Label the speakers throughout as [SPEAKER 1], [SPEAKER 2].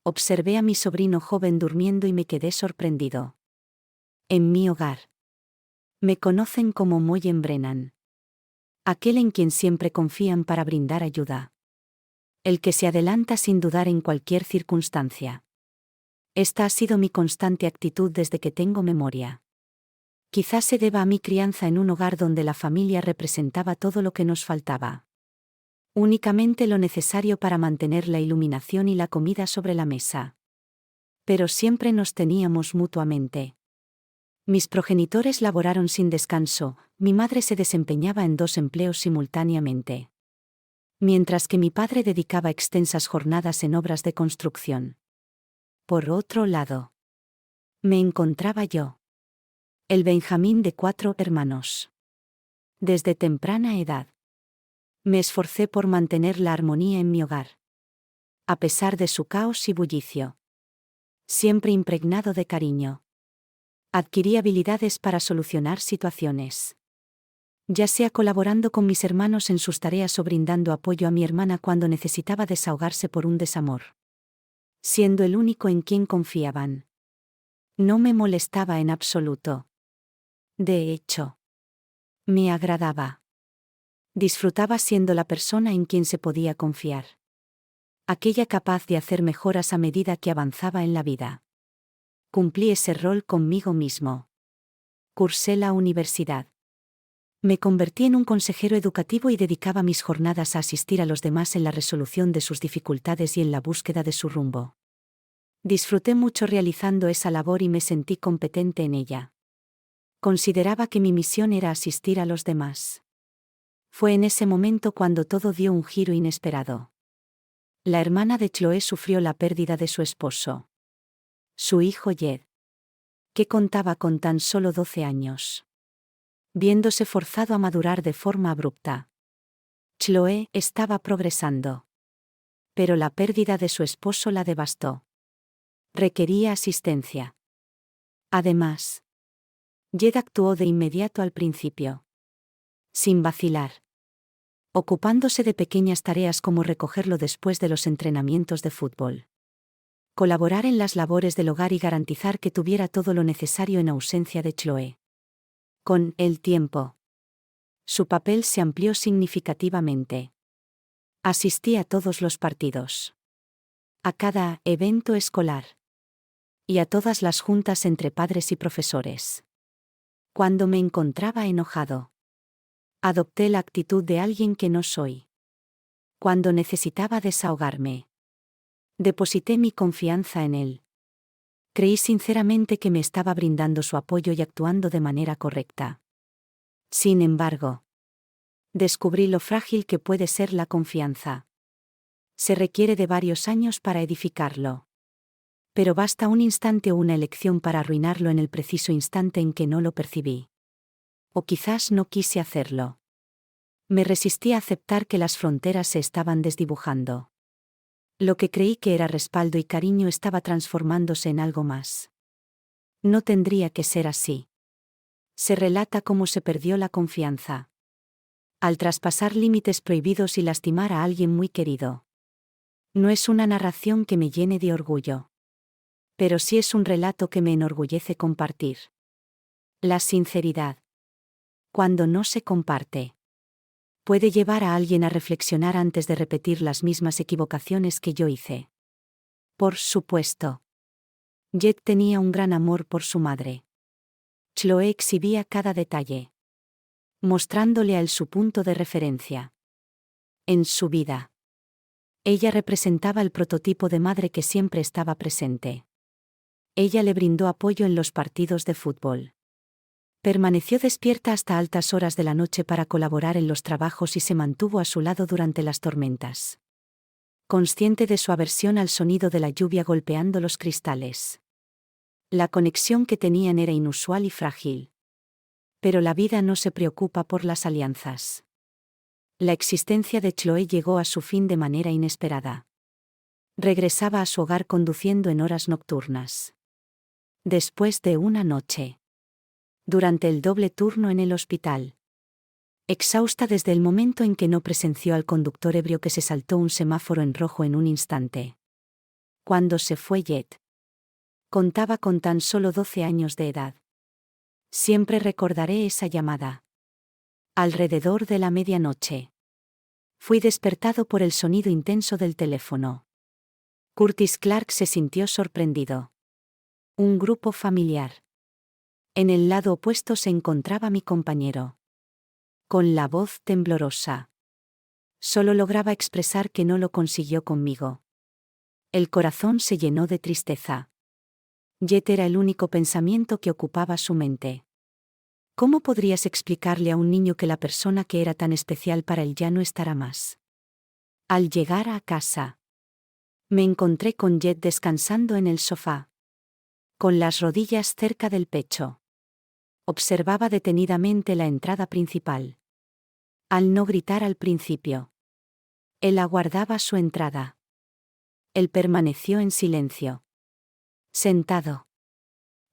[SPEAKER 1] Observé a mi sobrino joven durmiendo y me quedé sorprendido. En mi hogar. Me conocen como Moyen Brennan. Aquel en quien siempre confían para brindar ayuda. El que se adelanta sin dudar en cualquier circunstancia. Esta ha sido mi constante actitud desde que tengo memoria. Quizás se deba a mi crianza en un hogar donde la familia representaba todo lo que nos faltaba. Únicamente lo necesario para mantener la iluminación y la comida sobre la mesa. Pero siempre nos teníamos mutuamente. Mis progenitores laboraron sin descanso, mi madre se desempeñaba en 2 empleos simultáneamente. Mientras que mi padre dedicaba extensas jornadas en obras de construcción. Por otro lado, me encontraba yo. El Benjamín de 4 hermanos. Desde temprana edad. Me esforcé por mantener la armonía en mi hogar. A pesar de su caos y bullicio. Siempre impregnado de cariño. Adquirí habilidades para solucionar situaciones. Ya sea colaborando con mis hermanos en sus tareas o brindando apoyo a mi hermana cuando necesitaba desahogarse por un desamor. Siendo el único en quien confiaban. No me molestaba en absoluto. De hecho, me agradaba. Disfrutaba siendo la persona en quien se podía confiar. Aquella capaz de hacer mejoras a medida que avanzaba en la vida. Cumplí ese rol conmigo mismo. Cursé la universidad. Me convertí en un consejero educativo y dedicaba mis jornadas a asistir a los demás en la resolución de sus dificultades y en la búsqueda de su rumbo. Disfruté mucho realizando esa labor y me sentí competente en ella. Consideraba que mi misión era asistir a los demás. Fue en ese momento cuando todo dio un giro inesperado. La hermana de Chloé sufrió la pérdida de su esposo. Su hijo Jed. Que contaba con tan solo 12 años. Viéndose forzado a madurar de forma abrupta. Chloé estaba progresando. Pero la pérdida de su esposo la devastó. Requería asistencia. Además, Jed actuó de inmediato al principio. Sin vacilar. Ocupándose de pequeñas tareas como recogerlo después de los entrenamientos de fútbol. Colaborar en las labores del hogar y garantizar que tuviera todo lo necesario en ausencia de Chloé. Con el tiempo, su papel se amplió significativamente. Asistí a todos los partidos. A cada evento escolar. Y a todas las juntas entre padres y profesores. Cuando me encontraba enojado, adopté la actitud de alguien que no soy. Cuando necesitaba desahogarme, deposité mi confianza en él. Creí sinceramente que me estaba brindando su apoyo y actuando de manera correcta. Sin embargo, descubrí lo frágil que puede ser la confianza. Se requiere de varios años para edificarlo. Pero basta un instante o una elección para arruinarlo en el preciso instante en que no lo percibí. O quizás no quise hacerlo. Me resistí a aceptar que las fronteras se estaban desdibujando. Lo que creí que era respaldo y cariño estaba transformándose en algo más. No tendría que ser así. Se relata cómo se perdió la confianza. Al traspasar límites prohibidos y lastimar a alguien muy querido. No es una narración que me llene de orgullo. Pero sí es un relato que me enorgullece compartir. La sinceridad. Cuando no se comparte, puede llevar a alguien a reflexionar antes de repetir las mismas equivocaciones que yo hice. Por supuesto. Jed tenía un gran amor por su madre. Chloé exhibía cada detalle, mostrándole a él su punto de referencia. En su vida. Ella representaba el prototipo de madre que siempre estaba presente. Ella le brindó apoyo en los partidos de fútbol. Permaneció despierta hasta altas horas de la noche para colaborar en los trabajos y se mantuvo a su lado durante las tormentas. Consciente de su aversión al sonido de la lluvia golpeando los cristales. La conexión que tenían era inusual y frágil. Pero la vida no se preocupa por las alianzas. La existencia de Chloé llegó a su fin de manera inesperada. Regresaba a su hogar conduciendo en horas nocturnas. Después de una noche. Durante el doble turno en el hospital. Exhausta desde el momento en que no presenció al conductor ebrio que se saltó un semáforo en rojo en un instante. Cuando se fue Jet. Contaba con tan solo 12 años de edad. Siempre recordaré esa llamada. Alrededor de la medianoche. Fui despertado por el sonido intenso del teléfono. Curtis Clark se sintió sorprendido. Un grupo familiar. En el lado opuesto se encontraba mi compañero. Con la voz temblorosa. Solo lograba expresar que no lo consiguió conmigo. El corazón se llenó de tristeza. Jet era el único pensamiento que ocupaba su mente. ¿Cómo podrías explicarle a un niño que la persona que era tan especial para él ya no estará más? Al llegar a casa, me encontré con Jet descansando en el sofá, con las rodillas cerca del pecho. Observaba detenidamente la entrada principal. Al no gritar al principio, él aguardaba su entrada. Él permaneció en silencio, sentado,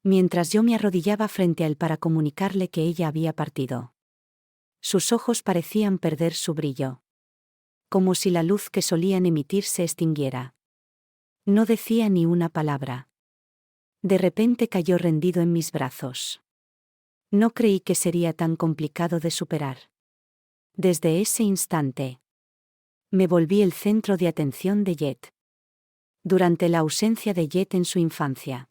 [SPEAKER 1] mientras yo me arrodillaba frente a él para comunicarle que ella había partido. Sus ojos parecían perder su brillo, como si la luz que solían emitir se extinguiera. No decía ni una palabra. De repente cayó rendido en mis brazos. No creí que sería tan complicado de superar. Desde ese instante, me volví el centro de atención de Jet. Durante la ausencia de Jet en su infancia,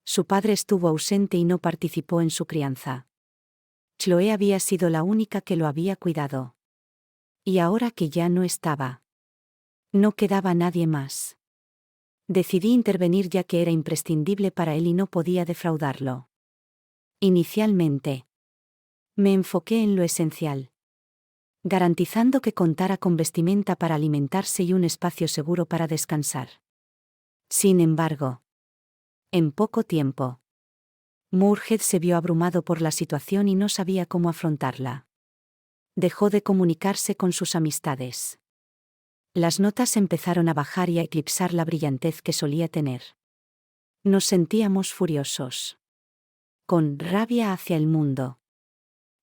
[SPEAKER 1] su padre estuvo ausente y no participó en su crianza. Chloe había sido la única que lo había cuidado. Y ahora que ya no estaba, no quedaba nadie más. Decidí intervenir ya que era imprescindible para él y no podía defraudarlo. Inicialmente, me enfoqué en lo esencial, garantizando que contara con vestimenta para alimentarse y un espacio seguro para descansar. Sin embargo, en poco tiempo, Moorhead se vio abrumado por la situación y no sabía cómo afrontarla. Dejó de comunicarse con sus amistades. Las notas empezaron a bajar y a eclipsar la brillantez que solía tener. Nos sentíamos furiosos. Con rabia hacia el mundo.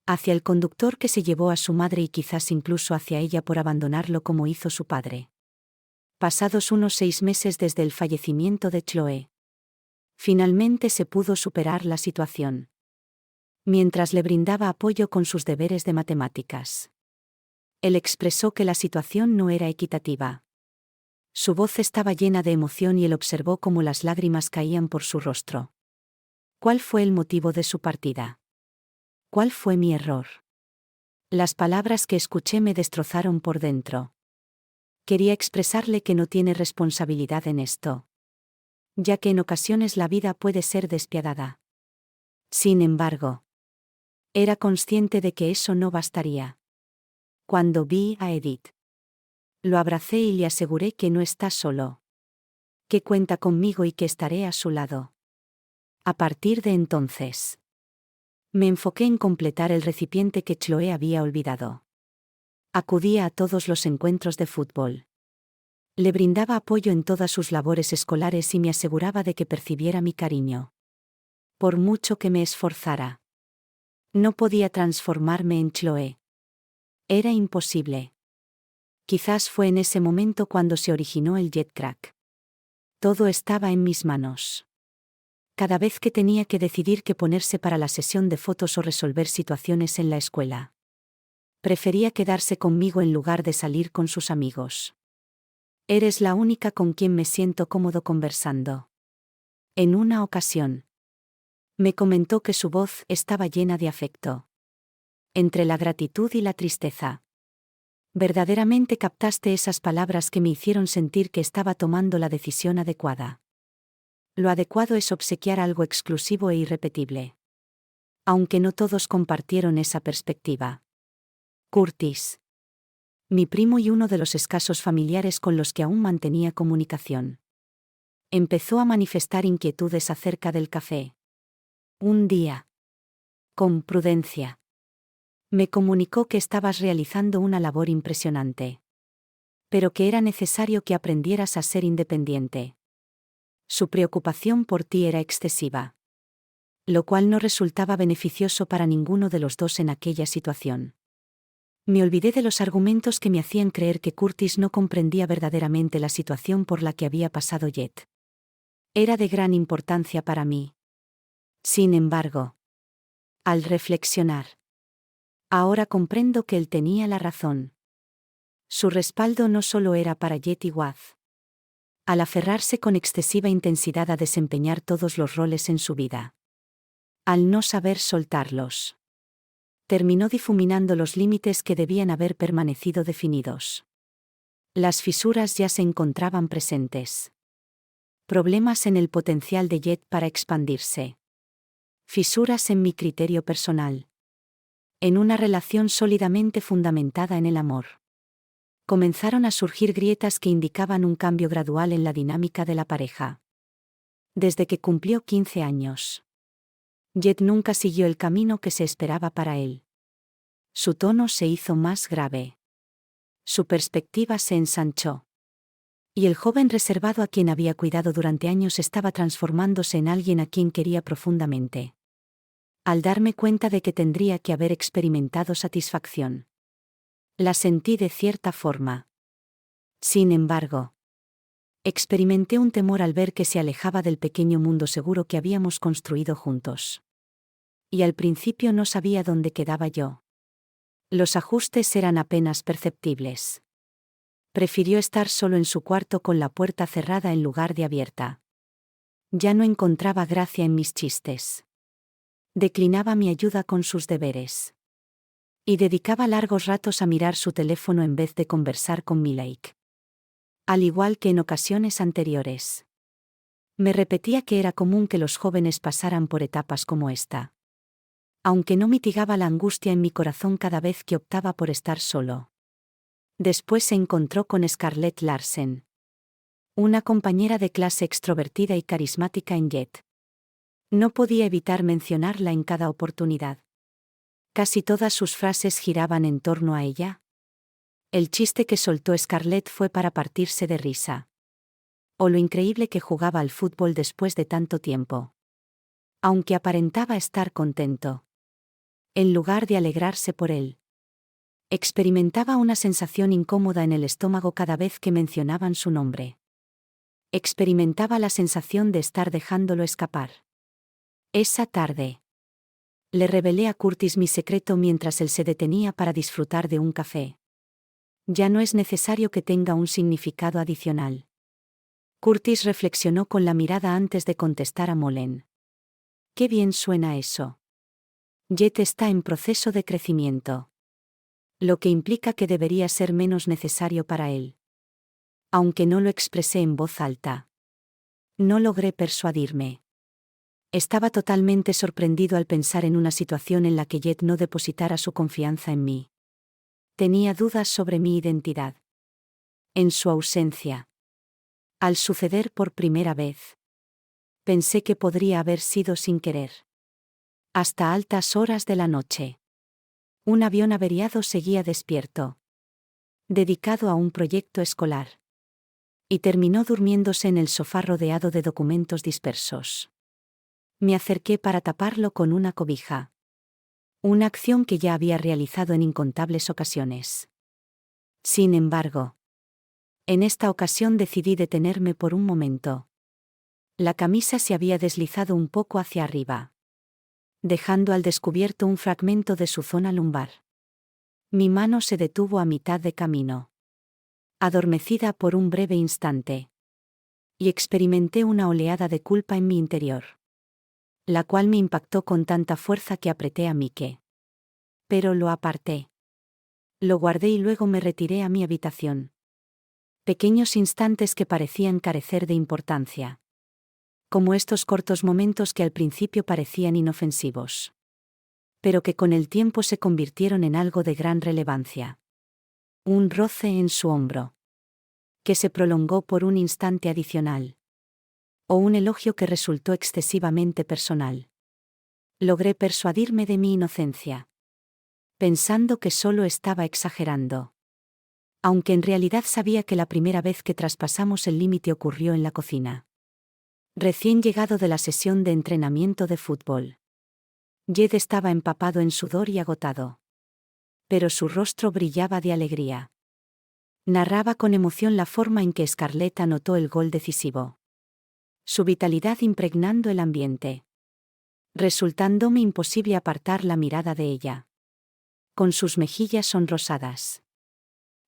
[SPEAKER 1] Hacia el conductor que se llevó a su madre y quizás incluso hacia ella por abandonarlo como hizo su padre. Pasados unos 6 meses desde el fallecimiento de Chloe, finalmente se pudo superar la situación. Mientras le brindaba apoyo con sus deberes de matemáticas, él expresó que la situación no era equitativa. Su voz estaba llena de emoción y él observó cómo las lágrimas caían por su rostro. ¿Cuál fue el motivo de su partida? ¿Cuál fue mi error? Las palabras que escuché me destrozaron por dentro. Quería expresarle que no tiene responsabilidad en esto, ya que en ocasiones la vida puede ser despiadada. Sin embargo, era consciente de que eso no bastaría. Cuando vi a Edith, lo abracé y le aseguré que no está solo, que cuenta conmigo y que estaré a su lado. A partir de entonces, me enfoqué en completar el recipiente que Chloe había olvidado. Acudía a todos los encuentros de fútbol. Le brindaba apoyo en todas sus labores escolares y me aseguraba de que percibiera mi cariño. Por mucho que me esforzara, no podía transformarme en Chloe. Era imposible. Quizás fue en ese momento cuando se originó el jet crack. Todo estaba en mis manos. Cada vez que tenía que decidir qué ponerse para la sesión de fotos o resolver situaciones en la escuela, prefería quedarse conmigo en lugar de salir con sus amigos. Eres la única con quien me siento cómodo conversando. En una ocasión, me comentó que su voz estaba llena de afecto. Entre la gratitud y la tristeza. Verdaderamente captaste esas palabras que me hicieron sentir que estaba tomando la decisión adecuada. Lo adecuado es obsequiar algo exclusivo e irrepetible. Aunque no todos compartieron esa perspectiva. Curtis. Mi primo y uno de los escasos familiares con los que aún mantenía comunicación. Empezó a manifestar inquietudes acerca del café. Un día, con prudencia, me comunicó que estabas realizando una labor impresionante, pero que era necesario que aprendieras a ser independiente. Su preocupación por ti era excesiva, lo cual no resultaba beneficioso para ninguno de los dos en aquella situación. Me olvidé de los argumentos que me hacían creer que Curtis no comprendía verdaderamente la situación por la que había pasado Jet. Era de gran importancia para mí. Sin embargo, al reflexionar, ahora comprendo que él tenía la razón. Su respaldo no solo era para Jet y Waz. Al aferrarse con excesiva intensidad a desempeñar todos los roles en su vida. Al no saber soltarlos. Terminó difuminando los límites que debían haber permanecido definidos. Las fisuras ya se encontraban presentes. Problemas en el potencial de Jet para expandirse. Fisuras en mi criterio personal. En una relación sólidamente fundamentada en el amor. Comenzaron a surgir grietas que indicaban un cambio gradual en la dinámica de la pareja. Desde que cumplió 15 años. Jet nunca siguió el camino que se esperaba para él. Su tono se hizo más grave. Su perspectiva se ensanchó. Y el joven reservado a quien había cuidado durante años estaba transformándose en alguien a quien quería profundamente. Al darme cuenta de que tendría que haber experimentado satisfacción. La sentí de cierta forma. Sin embargo, experimenté un temor al ver que se alejaba del pequeño mundo seguro que habíamos construido juntos. Y al principio no sabía dónde quedaba yo. Los ajustes eran apenas perceptibles. Prefirió estar solo en su cuarto con la puerta cerrada en lugar de abierta. Ya no encontraba gracia en mis chistes. Declinaba mi ayuda con sus deberes. Y dedicaba largos ratos a mirar su teléfono en vez de conversar con Milake. Al igual que en ocasiones anteriores. Me repetía que era común que los jóvenes pasaran por etapas como esta. Aunque no mitigaba la angustia en mi corazón cada vez que optaba por estar solo. Después se encontró con Scarlett Larsen. Una compañera de clase extrovertida y carismática en Jet. No podía evitar mencionarla en cada oportunidad. Casi todas sus frases giraban en torno a ella. El chiste que soltó Scarlett fue para partirse de risa. O lo increíble que jugaba al fútbol después de tanto tiempo. Aunque aparentaba estar contento. En lugar de alegrarse por él. Experimentaba una sensación incómoda en el estómago cada vez que mencionaban su nombre. Experimentaba la sensación de estar dejándolo escapar. Esa tarde. Le revelé a Curtis mi secreto mientras él se detenía para disfrutar de un café. Ya no es necesario que tenga un significado adicional. Curtis reflexionó con la mirada antes de contestar a Molen. Qué bien suena eso. Jet está en proceso de crecimiento. Lo que implica que debería ser menos necesario para él. Aunque no lo expresé en voz alta. No logré persuadirme. Estaba totalmente sorprendido al pensar en una situación en la que Jet no depositara su confianza en mí. Tenía dudas sobre mi identidad. En su ausencia. Al suceder por primera vez. Pensé que podría haber sido sin querer. Hasta altas horas de la noche. Un avión averiado seguía despierto. Dedicado a un proyecto escolar. Y terminó durmiéndose en el sofá rodeado de documentos dispersos. Me acerqué para taparlo con una cobija. Una acción que ya había realizado en incontables ocasiones. Sin embargo, en esta ocasión decidí detenerme por un momento. La camisa se había deslizado un poco hacia arriba, dejando al descubierto un fragmento de su zona lumbar. Mi mano se detuvo a mitad de camino. Adormecida por un breve instante. Y experimenté una oleada de culpa en mi interior. La cual me impactó con tanta fuerza que apreté a Mike. Pero lo aparté. Lo guardé y luego me retiré a mi habitación. Pequeños instantes que parecían carecer de importancia. Como estos cortos momentos que al principio parecían inofensivos. Pero que con el tiempo se convirtieron en algo de gran relevancia. Un roce en su hombro. Que se prolongó por un instante adicional. O un elogio que resultó excesivamente personal. Logré persuadirme de mi inocencia. Pensando que solo estaba exagerando. Aunque en realidad sabía que la primera vez que traspasamos el límite ocurrió en la cocina. Recién llegado de la sesión de entrenamiento de fútbol. Jed estaba empapado en sudor y agotado. pero su rostro brillaba de alegría. Narraba con emoción la forma en que Scarlett anotó el gol decisivo. Su vitalidad impregnando el ambiente. Resultándome imposible apartar la mirada de ella. Con sus mejillas sonrosadas.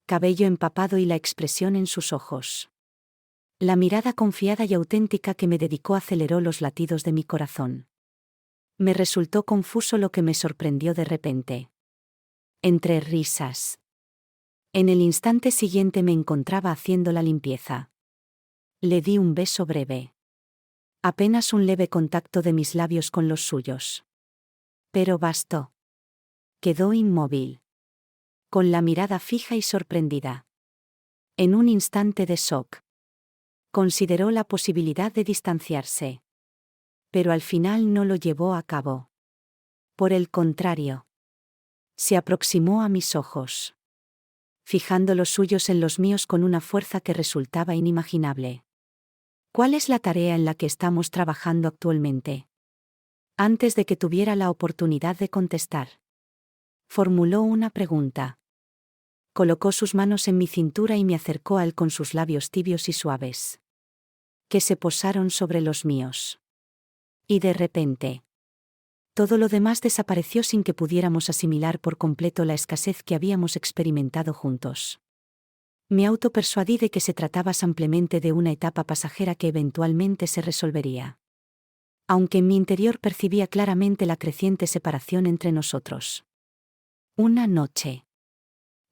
[SPEAKER 1] Cabello empapado y la expresión en sus ojos. La mirada confiada y auténtica que me dedicó aceleró los latidos de mi corazón. Me resultó confuso lo que me sorprendió de repente. Entre risas. En el instante siguiente me encontraba haciendo la limpieza. Le di un beso breve. Apenas un leve contacto de mis labios con los suyos. Pero bastó. Quedó inmóvil. Con la mirada fija y sorprendida. En un instante de shock. Consideró la posibilidad de distanciarse. Pero al final no lo llevó a cabo. Por el contrario. Se aproximó a mis ojos. Fijando los suyos en los míos con una fuerza que resultaba inimaginable. ¿Cuál es la tarea en la que estamos trabajando actualmente? Antes de que tuviera la oportunidad de contestar. Formuló una pregunta. Colocó sus manos en mi cintura y me acercó a él con sus labios tibios y suaves. Que se posaron sobre los míos. Y de repente. Todo lo demás desapareció sin que pudiéramos asimilar por completo la escasez que habíamos experimentado juntos. Me autopersuadí de que se trataba simplemente de una etapa pasajera que eventualmente se resolvería. Aunque en mi interior percibía claramente la creciente separación entre nosotros. Una noche.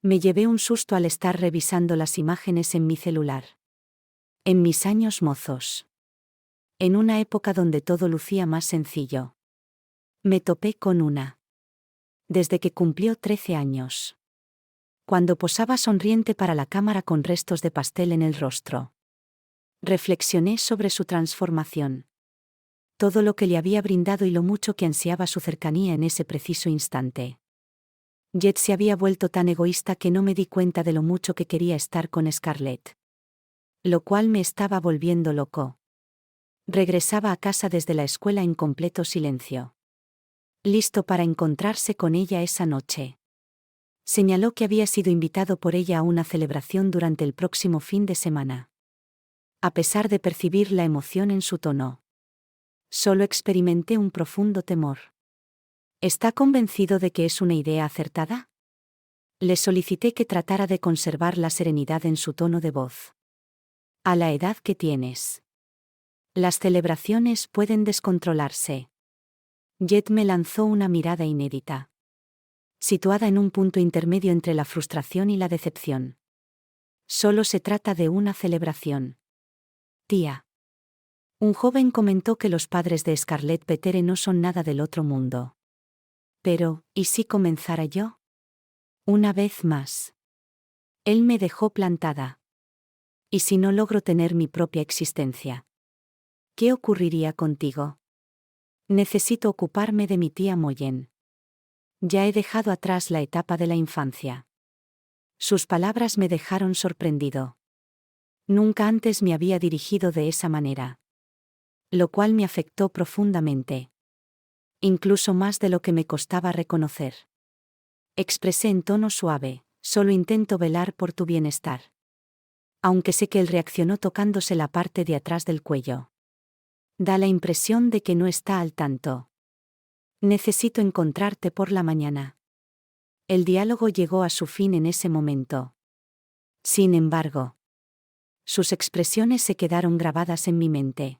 [SPEAKER 1] Me llevé un susto al estar revisando las imágenes en mi celular. En mis años mozos. En una época donde todo lucía más sencillo. Me topé con una. Desde que cumplió 13 años. Cuando posaba sonriente para la cámara con restos de pastel en el rostro. Reflexioné sobre su transformación. Todo lo que le había brindado y lo mucho que ansiaba su cercanía en ese preciso instante. Jet se había vuelto tan egoísta que no me di cuenta de lo mucho que quería estar con Scarlett. Lo cual me estaba volviendo loco. Regresaba a casa desde la escuela en completo silencio. Listo para encontrarse con ella esa noche. Señaló que había sido invitado por ella a una celebración durante el próximo fin de semana. A pesar de percibir la emoción en su tono. Solo experimenté un profundo temor. ¿Está convencido de que es una idea acertada? Le solicité que tratara de conservar la serenidad en su tono de voz. A la edad que tienes. Las celebraciones pueden descontrolarse. Jet me lanzó una mirada inédita. Situada en un punto intermedio entre la frustración y la decepción. Solo se trata de una celebración. Tía. Un joven comentó que los padres de Scarlett Petere no son nada del otro mundo. Pero, ¿y si comenzara yo? Una vez más. Él me dejó plantada. ¿Y si no logro tener mi propia existencia? ¿Qué ocurriría contigo? Necesito ocuparme de mi tía Moyen. Ya he dejado atrás la etapa de la infancia. Sus palabras me dejaron sorprendido. Nunca antes me había dirigido de esa manera. Lo cual me afectó profundamente. Incluso más de lo que me costaba reconocer. Expresé en tono suave, solo intento velar por tu bienestar. Aunque sé que él reaccionó tocándose la parte de atrás del cuello. Da la impresión de que no está al tanto. Necesito encontrarte por la mañana. El diálogo llegó a su fin en ese momento. Sin embargo, sus expresiones se quedaron grabadas en mi mente.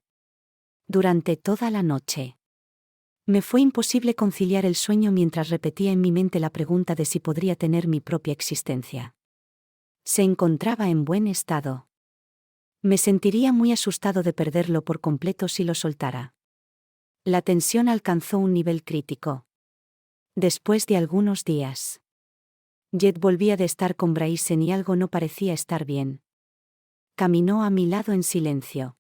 [SPEAKER 1] Durante toda la noche. Me fue imposible conciliar el sueño mientras repetía en mi mente la pregunta de si podría tener mi propia existencia. Se encontraba en buen estado. Me sentiría muy asustado de perderlo por completo si lo soltara. La tensión alcanzó un nivel crítico. Después de algunos días. Jet volvía de estar con Bryson y algo no parecía estar bien. Caminó a mi lado en silencio.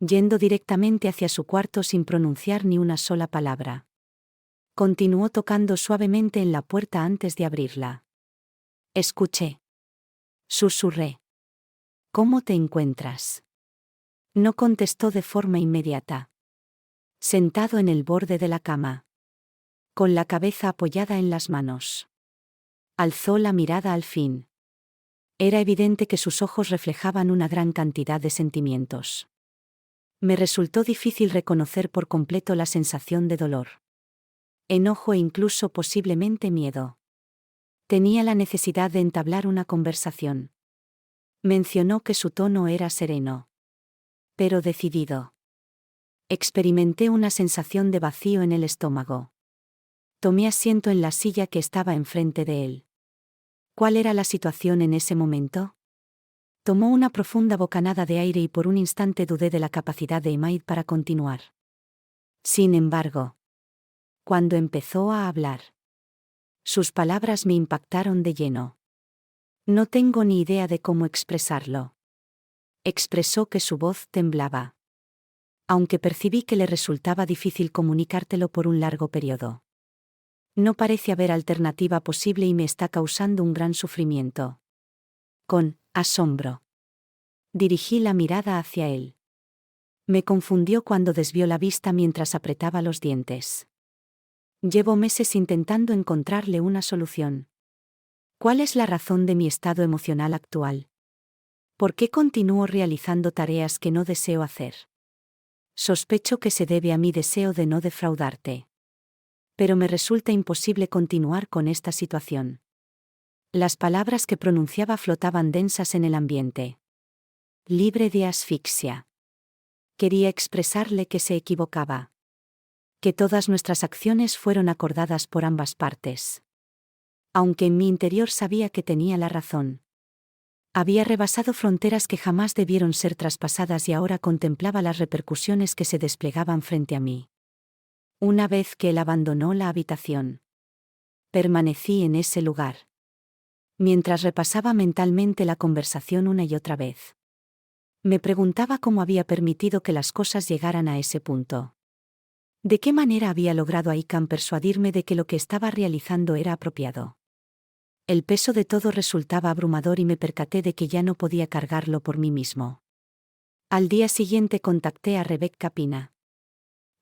[SPEAKER 1] Yendo directamente hacia su cuarto sin pronunciar ni una sola palabra. Continuó tocando suavemente en la puerta antes de abrirla. Escuché. Susurré. ¿Cómo te encuentras? No contestó de forma inmediata. Sentado en el borde de la cama. Con la cabeza apoyada en las manos. Alzó la mirada al fin. Era evidente que sus ojos reflejaban una gran cantidad de sentimientos. Me resultó difícil reconocer por completo la sensación de dolor. Enojo e incluso posiblemente miedo. Tenía la necesidad de entablar una conversación. Mencionó que su tono era sereno, pero decidido. Experimenté una sensación de vacío en el estómago. Tomé asiento en la silla que estaba enfrente de él. ¿Cuál era la situación en ese momento? Tomó una profunda bocanada de aire y por un instante dudé de la capacidad de Emaid para continuar. Sin embargo, cuando empezó a hablar, sus palabras me impactaron de lleno. No tengo ni idea de cómo expresarlo. Expresó que su voz temblaba. Aunque percibí que le resultaba difícil comunicártelo por un largo periodo. No parece haber alternativa posible y me está causando un gran sufrimiento. Con asombro. Dirigí la mirada hacia él. Me confundió cuando desvió la vista mientras apretaba los dientes. Llevo meses intentando encontrarle una solución. ¿Cuál es la razón de mi estado emocional actual? ¿Por qué continúo realizando tareas que no deseo hacer? Sospecho que se debe a mi deseo de no defraudarte. Pero me resulta imposible continuar con esta situación. Las palabras que pronunciaba flotaban densas en el ambiente. Libre de asfixia. Quería expresarle que se equivocaba. Que todas nuestras acciones fueron acordadas por ambas partes. Aunque en mi interior sabía que tenía la razón. Había rebasado fronteras que jamás debieron ser traspasadas y ahora contemplaba las repercusiones que se desplegaban frente a mí. Una vez que él abandonó la habitación, permanecí en ese lugar. Mientras repasaba mentalmente la conversación una y otra vez. Me preguntaba cómo había permitido que las cosas llegaran a ese punto. ¿De qué manera había logrado Aikan persuadirme de que lo que estaba realizando era apropiado? El peso de todo resultaba abrumador y me percaté de que ya no podía cargarlo por mí mismo. Al día siguiente contacté a Rebecca Pina.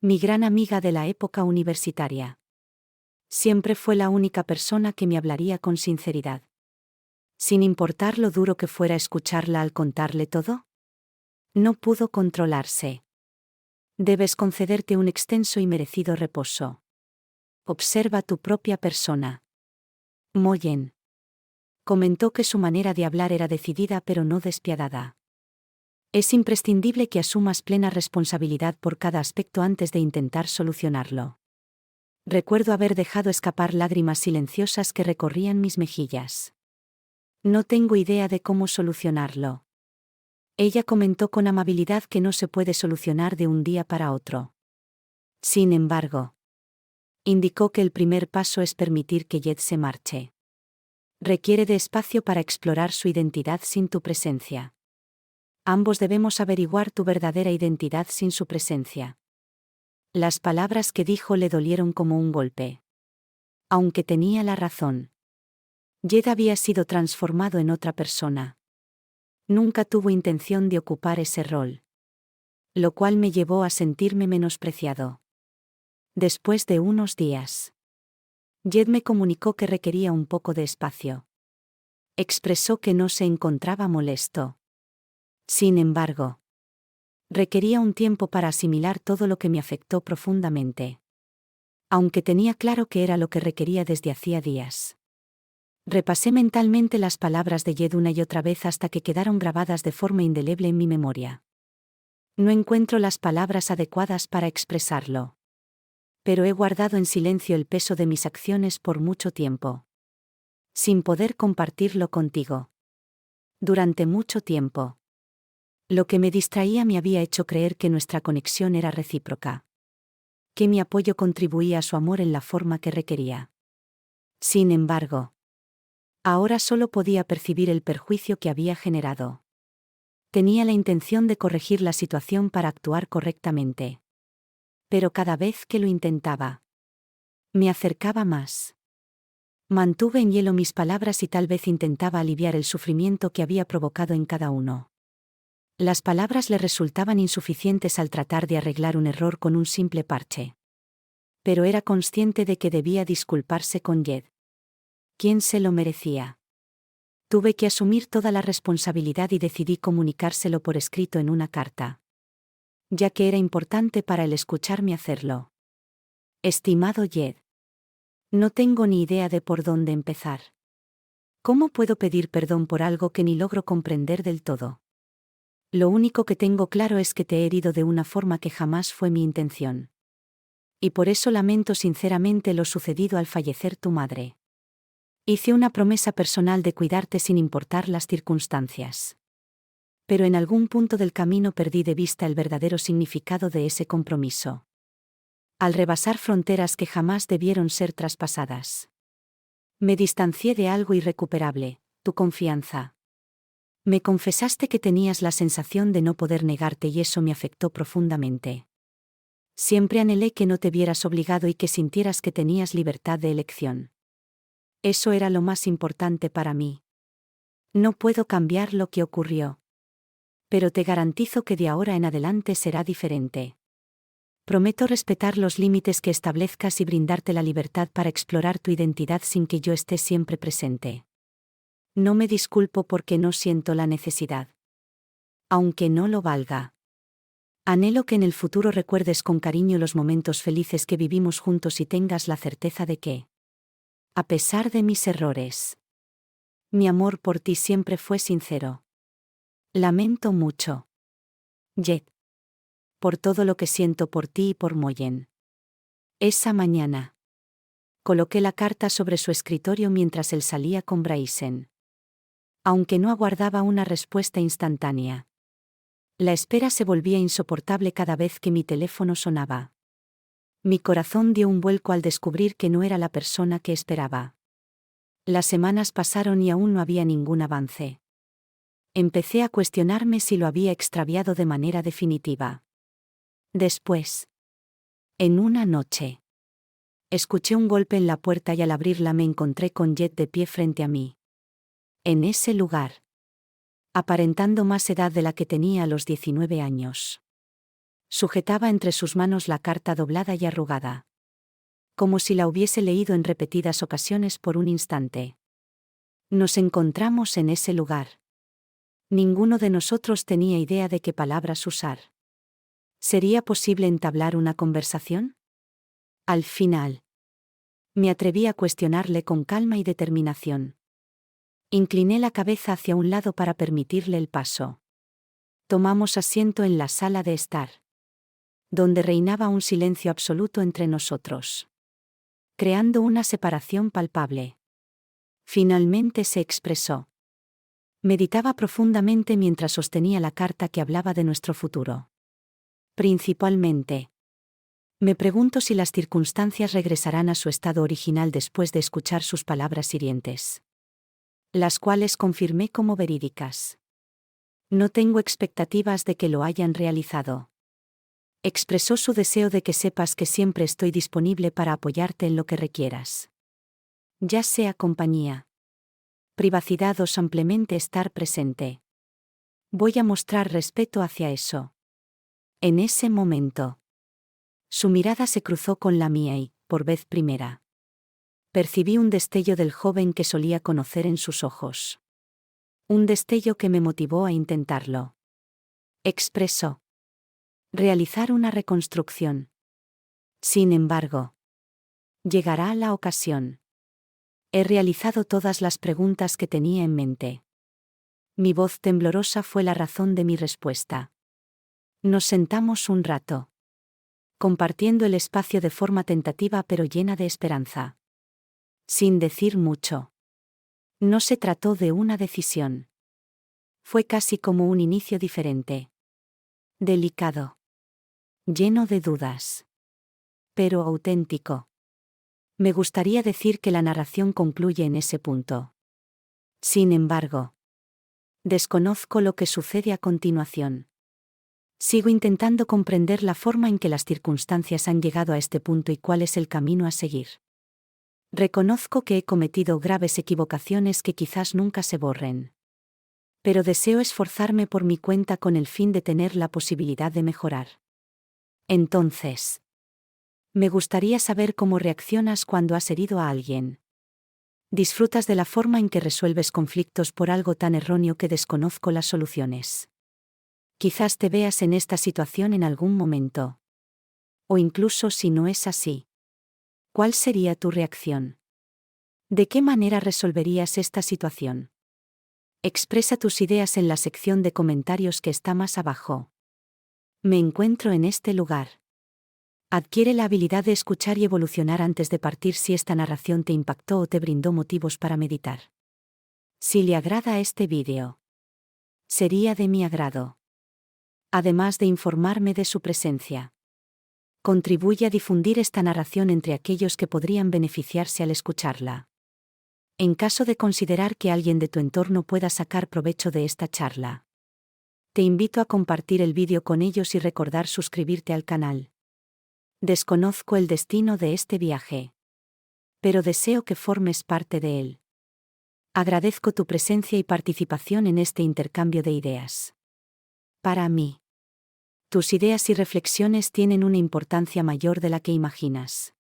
[SPEAKER 1] Mi gran amiga de la época universitaria. Siempre fue la única persona que me hablaría con sinceridad. Sin importar lo duro que fuera escucharla al contarle todo. No pudo controlarse. Debes concederte un extenso y merecido reposo. Observa tu propia persona. Moyen. Comentó que su manera de hablar era decidida pero no despiadada. Es imprescindible que asumas plena responsabilidad por cada aspecto antes de intentar solucionarlo. Recuerdo haber dejado escapar lágrimas silenciosas que recorrían mis mejillas. No tengo idea de cómo solucionarlo. Ella comentó con amabilidad que no se puede solucionar de un día para otro. Sin embargo, indicó que el primer paso es permitir que Jed se marche. Requiere de espacio para explorar su identidad sin tu presencia. Ambos debemos averiguar tu verdadera identidad sin su presencia. Las palabras que dijo le dolieron como un golpe. Aunque tenía la razón. Jed había sido transformado en otra persona. Nunca tuvo intención de ocupar ese rol. Lo cual me llevó a sentirme menospreciado. Después de unos días, Jed me comunicó que requería un poco de espacio. Expresó que no se encontraba molesto. Sin embargo, requería un tiempo para asimilar todo lo que me afectó profundamente. Aunque tenía claro que era lo que requería desde hacía días. Repasé mentalmente las palabras de Jed una y otra vez hasta que quedaron grabadas de forma indeleble en mi memoria. No encuentro las palabras adecuadas para expresarlo. Pero he guardado en silencio el peso de mis acciones por mucho tiempo. Sin poder compartirlo contigo. Durante mucho tiempo. Lo que me distraía me había hecho creer que nuestra conexión era recíproca. Que mi apoyo contribuía a su amor en la forma que requería. Sin embargo, ahora solo podía percibir el perjuicio que había generado. Tenía la intención de corregir la situación para actuar correctamente. Pero cada vez que lo intentaba, me acercaba más. Mantuve en hielo mis palabras y tal vez intentaba aliviar el sufrimiento que había provocado en cada uno. Las palabras le resultaban insuficientes al tratar de arreglar un error con un simple parche. Pero era consciente de que debía disculparse con Jed. ¿Quién se lo merecía? Tuve que asumir toda la responsabilidad y decidí comunicárselo por escrito en una carta, ya que era importante para él escucharme hacerlo. Estimado Jed, no tengo ni idea de por dónde empezar. ¿Cómo puedo pedir perdón por algo que ni logro comprender del todo? Lo único que tengo claro es que te he herido de una forma que jamás fue mi intención. Y por eso lamento sinceramente lo sucedido al fallecer tu madre. Hice una promesa personal de cuidarte sin importar las circunstancias. Pero en algún punto del camino perdí de vista el verdadero significado de ese compromiso. Al rebasar fronteras que jamás debieron ser traspasadas. Me distancié de algo irrecuperable, tu confianza. Me confesaste que tenías la sensación de no poder negarte y eso me afectó profundamente. Siempre anhelé que no te vieras obligado y que sintieras que tenías libertad de elección. Eso era lo más importante para mí. No puedo cambiar lo que ocurrió. Pero te garantizo que de ahora en adelante será diferente. Prometo respetar los límites que establezcas y brindarte la libertad para explorar tu identidad sin que yo esté siempre presente. No me disculpo porque no siento la necesidad. Aunque no lo valga. Anhelo que en el futuro recuerdes con cariño los momentos felices que vivimos juntos y tengas la certeza de que, a pesar de mis errores, mi amor por ti siempre fue sincero. Lamento mucho, Jed, por todo lo que siento por ti y por Moyen. Esa mañana, coloqué la carta sobre su escritorio mientras él salía con Bryson. Aunque no aguardaba una respuesta instantánea. La espera se volvía insoportable cada vez que mi teléfono sonaba. Mi corazón dio un vuelco al descubrir que no era la persona que esperaba. Las semanas pasaron y aún no había ningún avance. Empecé a cuestionarme si lo había extraviado de manera definitiva. Después, en una noche, escuché un golpe en la puerta y al abrirla me encontré con Jed de pie frente a mí. En ese lugar, aparentando más edad de la que tenía a los 19 años. Sujetaba entre sus manos la carta doblada y arrugada. Como si la hubiese leído en repetidas ocasiones por un instante. Nos encontramos en ese lugar. Ninguno de nosotros tenía idea de qué palabras usar. ¿Sería posible entablar una conversación? Al final, me atreví a cuestionarle con calma y determinación. Incliné la cabeza hacia un lado para permitirle el paso. Tomamos asiento en la sala de estar, donde reinaba un silencio absoluto entre nosotros, creando una separación palpable. Finalmente se expresó. Meditaba profundamente mientras sostenía la carta que hablaba de nuestro futuro. Principalmente, me pregunto si las circunstancias regresarán a su estado original después de escuchar sus palabras hirientes, las cuales confirmé como verídicas. No tengo expectativas de que lo hayan realizado. Expresó su deseo de que sepas que siempre estoy disponible para apoyarte en lo que requieras. Ya sea compañía, privacidad o simplemente estar presente. Voy a mostrar respeto hacia eso. En ese momento, su mirada se cruzó con la mía y, por vez primera, percibí un destello del joven que solía conocer en sus ojos. Un destello que me motivó a intentarlo. Expresó. Realizar una reconstrucción. Sin embargo, llegará la ocasión. He realizado todas las preguntas que tenía en mente. Mi voz temblorosa fue la razón de mi respuesta. Nos sentamos un rato, compartiendo el espacio de forma tentativa pero llena de esperanza. Sin decir mucho. No se trató de una decisión. Fue casi como un inicio diferente. Delicado. Lleno de dudas. Pero auténtico. Me gustaría decir que la narración concluye en ese punto. Sin embargo, desconozco lo que sucede a continuación. Sigo intentando comprender la forma en que las circunstancias han llegado a este punto y cuál es el camino a seguir. Reconozco que he cometido graves equivocaciones que quizás nunca se borren. Pero deseo esforzarme por mi cuenta con el fin de tener la posibilidad de mejorar. Entonces, me gustaría saber cómo reaccionas cuando has herido a alguien. Disfrutas de la forma en que resuelves conflictos por algo tan erróneo que desconozco las soluciones. Quizás te veas en esta situación en algún momento. O incluso si no es así. ¿Cuál sería tu reacción? ¿De qué manera resolverías esta situación? Expresa tus ideas en la sección de comentarios que está más abajo. Me encuentro en este lugar. Adquiere la habilidad de escuchar y evolucionar antes de partir si esta narración te impactó o te brindó motivos para meditar. Si le agrada este vídeo, sería de mi agrado. Además de informarme de su presencia. Contribuye a difundir esta narración entre aquellos que podrían beneficiarse al escucharla. En caso de considerar que alguien de tu entorno pueda sacar provecho de esta charla, te invito a compartir el vídeo con ellos y recordar suscribirte al canal. Desconozco el destino de este viaje, pero deseo que formes parte de él. Agradezco tu presencia y participación en este intercambio de ideas. Para mí, tus ideas y reflexiones tienen una importancia mayor de la que imaginas.